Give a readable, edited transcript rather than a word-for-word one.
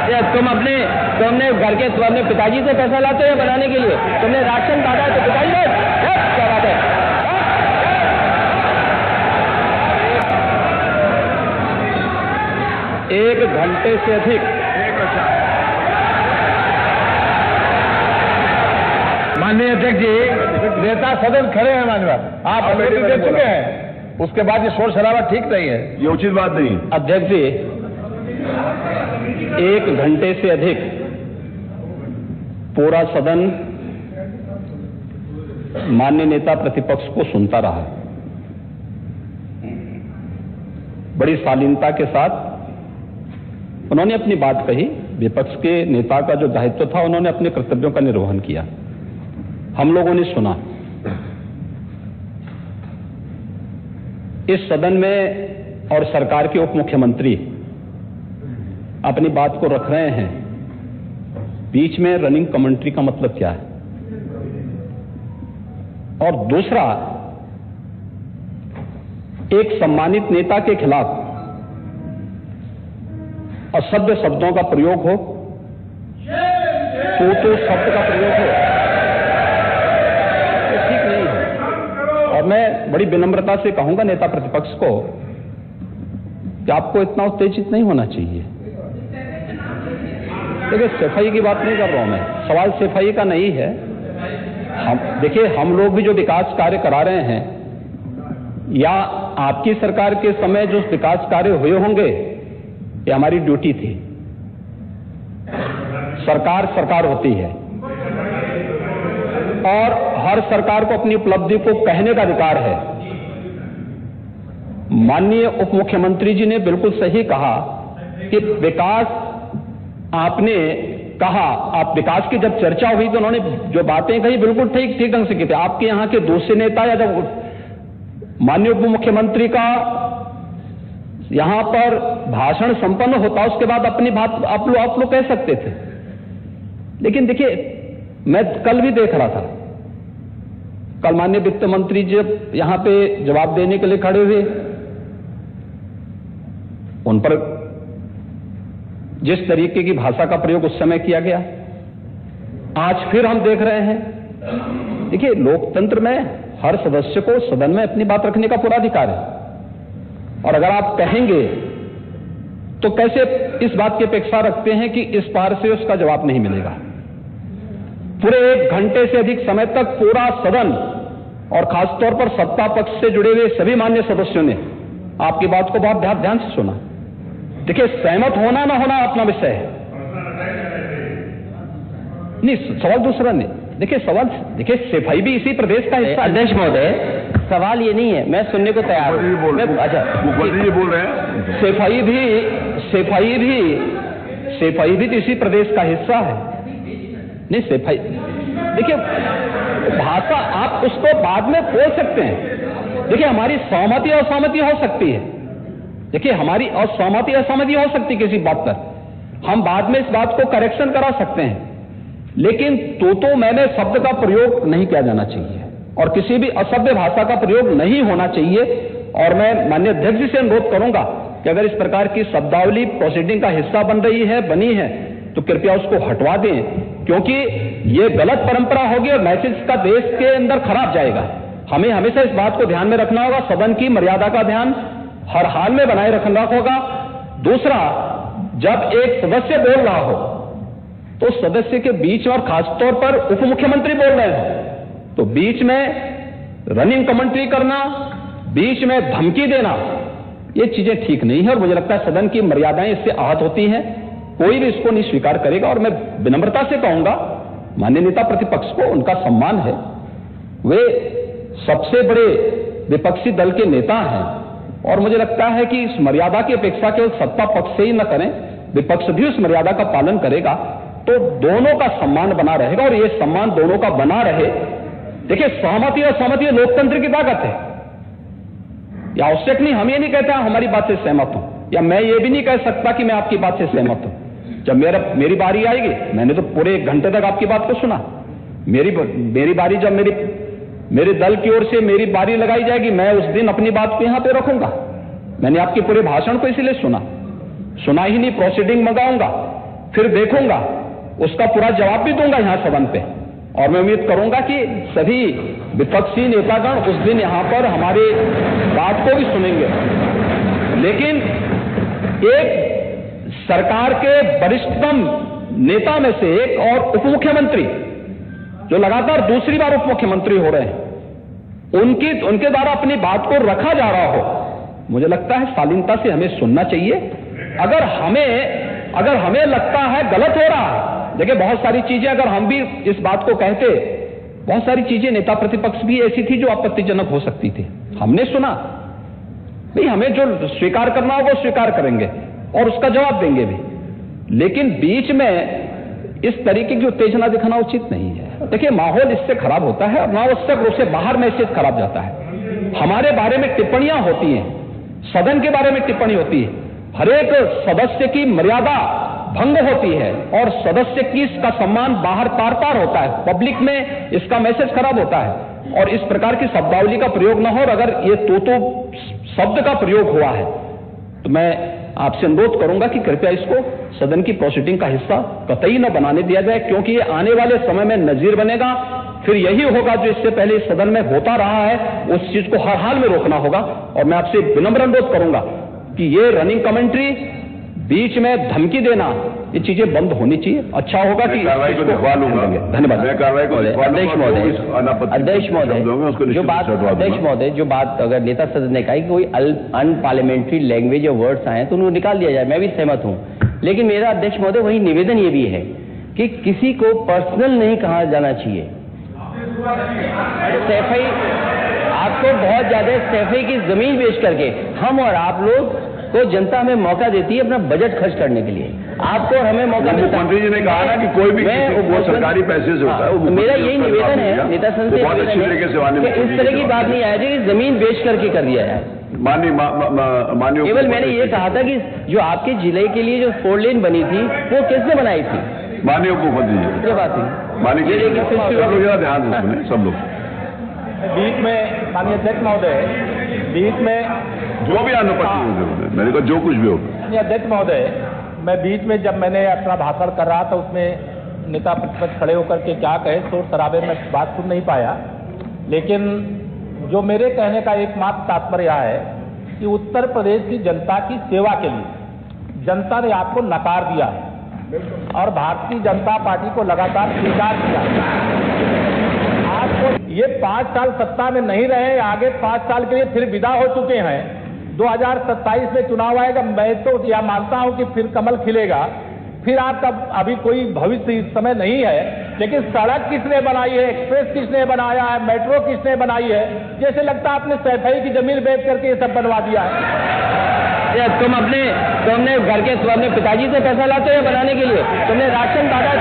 तुमने घर के अपने पिताजी से पैसा लाते हो बनाने के लिए? तुमने राशन काटा है तो पिताजी ने क्या बात है? 1 घंटे से अधिक माननीय अध्यक्ष जी, नेता सदन खड़े हैं माननीय, आप अनुमति दे चुके हैं, उसके बाद ये शोर शराबा ठीक नहीं है, ये उचित बात नहीं। अध्यक्ष जी, 1 घंटे से अधिक पूरा सदन माननीय नेता प्रतिपक्ष को सुनता रहा। बड़ी शालीनता के साथ उन्होंने अपनी बात कही। विपक्ष के नेता का जो दायित्व था, उन्होंने अपने कर्तव्यों का निर्वहन किया। हम लोगों ने सुना। इस सदन में और सरकार के उप मुख्यमंत्री अपनी बात को रख रहे हैं, बीच में रनिंग कमेंट्री का मतलब क्या है? और दूसरा, एक सम्मानित नेता के खिलाफ असभ्य शब्दों का प्रयोग हो, तो शब्द का प्रयोग हो, ये ठीक नहीं है। और मैं बड़ी विनम्रता से कहूंगा नेता प्रतिपक्ष को कि आपको इतना उत्तेजित नहीं होना चाहिए। देखिए, सफाई की बात नहीं कर रहा हूं मैं, सवाल सफाई का नहीं है। देखिए, हम लोग भी जो विकास कार्य करा रहे हैं, या आपकी सरकार के समय जो विकास कार्य हुए होंगे, ये हमारी ड्यूटी थी। सरकार होती है और हर सरकार को अपनी उपलब्धि को कहने का अधिकार है। माननीय उप मुख्यमंत्री जी ने बिल्कुल सही कहा कि विकास, आपने कहा, आप विकास की जब चर्चा हुई तो उन्होंने जो बातें कही बिल्कुल ठीक ढंग से की थी। आपके यहां के दूसरे नेता या जब माननीय उप मुख्यमंत्री का यहां पर भाषण संपन्न होता, उसके बाद अपनी बात आप लोग कह सकते थे। लेकिन देखिए, मैं कल भी देख रहा था, कल माननीय वित्त मंत्री जब यहां पे जवाब देने के लिए खड़े हुए, उन पर जिस तरीके की भाषा का प्रयोग उस समय किया गया, आज फिर हम देख रहे हैं। देखिए, लोकतंत्र में हर सदस्य को सदन में अपनी बात रखने का पूरा अधिकार है, और अगर आप कहेंगे तो कैसे इस बात की अपेक्षा रखते हैं कि इस पार से उसका जवाब नहीं मिलेगा? पूरे 1 घंटे से अधिक समय तक पूरा सदन और खासतौर पर सत्ता पक्ष से जुड़े हुए सभी मान्य सदस्यों ने आपकी बात को बहुत ध्यान से सुना। देखिए, सहमत होना ना होना अपना विषय है, नहीं, सवाल दूसरा नहीं। देखिए, सफाई भी इसी प्रदेश का हिस्सा। अध्यक्ष महोदय, सवाल ये नहीं है, मैं सुनने को तैयार हूं। अच्छा, मुखर्जी जी बोल रहे हैं, सफाई भी तो इसी प्रदेश का हिस्सा है। नहीं, सफाई, देखिए, भाषा आप उसको बाद में बोल सकते हैं। देखिए, हमारी सहमति और असहमति हो सकती है। देखिए, हमारी असहमति असहमति हो सकती है किसी बात पर, हम बाद में इस बात को करेक्शन करा सकते हैं। लेकिन तो मैंने शब्द का प्रयोग नहीं किया जाना चाहिए, और किसी भी असभ्य भाषा का प्रयोग नहीं होना चाहिए। और मैं माननीय अध्यक्ष जी से अनुरोध करूंगा कि अगर इस प्रकार की शब्दावली प्रोसीडिंग का हिस्सा बनी है तो कृपया उसको हटवा दें, क्योंकि ये गलत परंपरा होगी और मैसेज का देश के अंदर खराब जाएगा। हमें हमेशा इस बात को ध्यान में रखना होगा, सदन की मर्यादा का ध्यान हर हाल में बनाए रखना होगा। दूसरा, जब एक सदस्य बोल रहा हो तो सदस्य के बीच में, और खासतौर पर उप मुख्यमंत्री बोल रहे हो, तो बीच में रनिंग कमेंट्री करना, बीच में धमकी देना, ये चीजें ठीक नहीं है। और मुझे लगता है सदन की मर्यादाएं इससे आहत होती हैं, कोई भी इसको नहीं स्वीकार करेगा। और मैं विनम्रता से कहूंगा माननीय नेता प्रतिपक्ष को, उनका सम्मान है, वे सबसे बड़े विपक्षी दल के नेता हैं, और मुझे लगता है कि इस मर्यादा की अपेक्षा केवल सत्ता पक्ष से ही न करें, विपक्ष भी उस मर्यादा का पालन करेगा तो दोनों का सम्मान बना रहेगा। और ये सम्मान दोनों का बना रहे। देखिए, सहमति और सहमति लोकतंत्र की ताकत है, यह आवश्यक नहीं। हम ये नहीं कहते हमारी बात से सहमत हूं, या मैं ये भी नहीं कह सकता कि मैं आपकी बात से सहमत हूं। जब मेरी बारी आएगी, मैंने तो पूरे 1 घंटे तक आपकी बात को सुना। मेरी बारी जब मेरे दल की ओर से मेरी बारी लगाई जाएगी, मैं उस दिन अपनी बात को यहां पे रखूंगा। मैंने आपके पूरे भाषण को इसीलिए सुना ही नहीं, प्रोसीडिंग मंगाऊंगा। फिर देखूंगा, उसका पूरा जवाब भी दूंगा यहां सदन पे, और मैं उम्मीद करूंगा कि सभी विपक्षी नेतागण उस दिन यहां पर हमारी बात को भी सुनेंगे। लेकिन एक सरकार के वरिष्ठतम नेता में से एक और उप मुख्यमंत्री जो लगातार दूसरी बार उप मुख्यमंत्री हो रहे हैं, उनके द्वारा अपनी बात को रखा जा रहा हो, मुझे लगता है शालीनता से हमें सुनना चाहिए। अगर हमें लगता है गलत हो रहा है, देखिए बहुत सारी चीजें अगर हम भी इस बात को कहते, बहुत सारी चीजें नेता प्रतिपक्ष भी ऐसी थी जो आपत्तिजनक हो सकती थी, हमने सुना नहीं, हमें जो स्वीकार करना होगा वो स्वीकार करेंगे और उसका जवाब देंगे भी, लेकिन बीच में इस तरीके की उत्तेजना दिखाना उचित नहीं है। देखिए माहौल इससे खराब होता है और अनावश्यक रूप से बाहर मैसेज खराब जाता है। हमारे बारे में टिप्पणियां होती हैं, सदन के बारे में टिप्पणी होती है, हर एक सदस्य की मर्यादा भंग होती है और सदस्य की इसका सम्मान बाहर तार तार होता है, पब्लिक में इसका मैसेज खराब होता है और इस प्रकार की शब्दावली का प्रयोग न हो। और अगर ये तो शब्द का प्रयोग हुआ है तो मैं आपसे अनुरोध करूंगा कि कृपया इसको सदन की प्रोसीडिंग का हिस्सा कतई न बनाने दिया जाए, क्योंकि ये आने वाले समय में नजीर बनेगा। फिर यही होगा जो इससे पहले इस सदन में होता रहा है, उस चीज को हर हाल में रोकना होगा। और मैं आपसे विनम्र अनुरोध करूंगा कि ये रनिंग कमेंट्री, बीच में धमकी देना, ये चीजें बंद होनी चाहिए। अच्छा होगा कि कार्रवाई को दिखवा लूंगा। धन्यवाद। मैं कार्रवाई को अध्यक्ष महोदय, जो बात अगर नेता सदन ने कहा कि कोई अनपार्लियामेंट्री लैंग्वेज या वर्ड्स आए तो उनको निकाल दिया जाए, मैं भी सहमत हूं। लेकिन मेरा अध्यक्ष महोदय वही निवेदन ये भी है कि किसी को पर्सनल नहीं कहा जाना चाहिए। सैफई आपको बहुत ज्यादा सैफई की जमीन बेच करके हम और आप लोग को जनता हमें मौका देती है अपना बजट खर्च करने के लिए, आपको और हमें मौका मिलता है। मंत्री जी ने कहा ना कि कोई भी वो सरकारी पैसे से होता है। मेरा यही निवेदन है नेता संसद से कि इस तरह की बात नहीं आए कि जमीन बेच करके कर दिया जाए। माननीय केवल मैंने ये कहा था कि जो आपके जिले के लिए जो 4 लेन बनी थी वो किसने बनाई थी? माननीय उप मुख्यमंत्री जी। क्या बात है? माननीय सब लोग ध्यान सुने, सब लोग बीच में माननीय अध्यक्ष महोदय, बीच में जो भी अनुपस्थित हो, मैंने कहा जो कुछ भी हो। माननीय अध्यक्ष महोदय, मैं बीच में जब मैंने अपना भाषण कर रहा था उसमें नेता प्रतिपक्ष खड़े होकर के क्या कहे, शोर शराबे में बात सुन नहीं पाया। लेकिन जो मेरे कहने का एकमात्र तात्पर्य है कि उत्तर प्रदेश की जनता की सेवा के लिए जनता ने आपको नकार दिया है और भारतीय जनता पार्टी को लगातार स्वीकार किया। आपको ये 5 साल सत्ता में नहीं रहे, आगे 5 साल के लिए फिर विदा हो चुके हैं। 2027 में चुनाव आएगा, मैं तो यह मानता हूं कि फिर कमल खिलेगा, फिर आपका अभी कोई भविष्य इस समय नहीं है। लेकिन सड़क किसने बनाई है, एक्सप्रेस किसने बनाया है, मेट्रो किसने बनाई है? जैसे लगता है आपने सैफई की जमीन बेच करके ये सब बनवा दिया है। तुमने घर के अपने पिताजी से पैसा लाते हो बनाने के लिए? तुमने राशन बांटा